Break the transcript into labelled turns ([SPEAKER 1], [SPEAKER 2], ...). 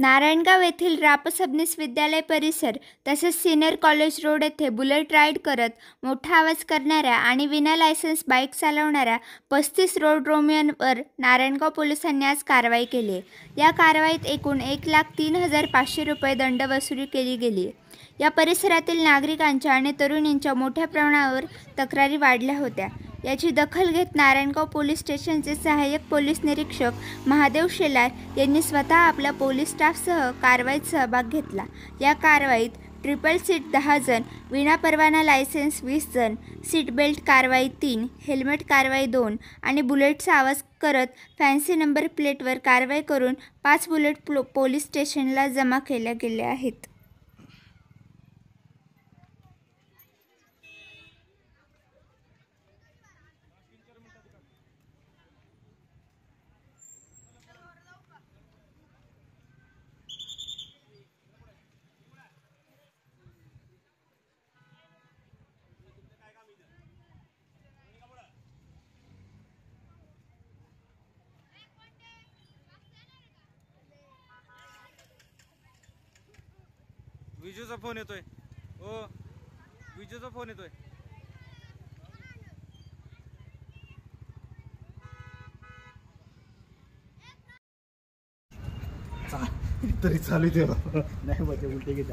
[SPEAKER 1] नारायणगाव येथील राप सबनीस विद्यालय परिसर तसेच सिनियर कॉलेज रोड येथे बुलेट राईड करत मोठा आवाज करणाऱ्या आणि विना लायसन्स बाईक चालवणाऱ्या 35 रोड रोमियोंवर नारायणगाव पोलिसांनी आज कारवाई केली आहे। या कारवाईत एकूण 1,03,500 रुपये दंड वसूल केली गेली आहे। या परिसरातील नागरिकांच्या आणि तरुणींच्या मोठ्या प्रमाणावर तक्रारी वाढल्या होत्या। याची दखल घेत नारायणगाव पोलीस स्टेशनचे सहाय्यक पोलीस निरीक्षक महादेव शेलार यांनी स्वतः आपल्या पोलीस स्टाफसह कारवाईत सहभाग घेतला। या कारवाईत ट्रिपल सीट 10 जण, विना परवाना लायसेन्स 20 जण, सीट बेल्ट कारवाई 3, हेल्मेट कारवाई 2 आणि बुलेटचा आवाज करत फॅन्सी नंबर प्लेटवर कारवाई करून 5 बुलेट पोलीस स्टेशनला जमा केल्या गेल्या आहेत।
[SPEAKER 2] विजूचा फोन येतोय। ओ विजूचा फोन येतोय।
[SPEAKER 3] तरी चालू तेव्हा नाही बघ उलटे घेते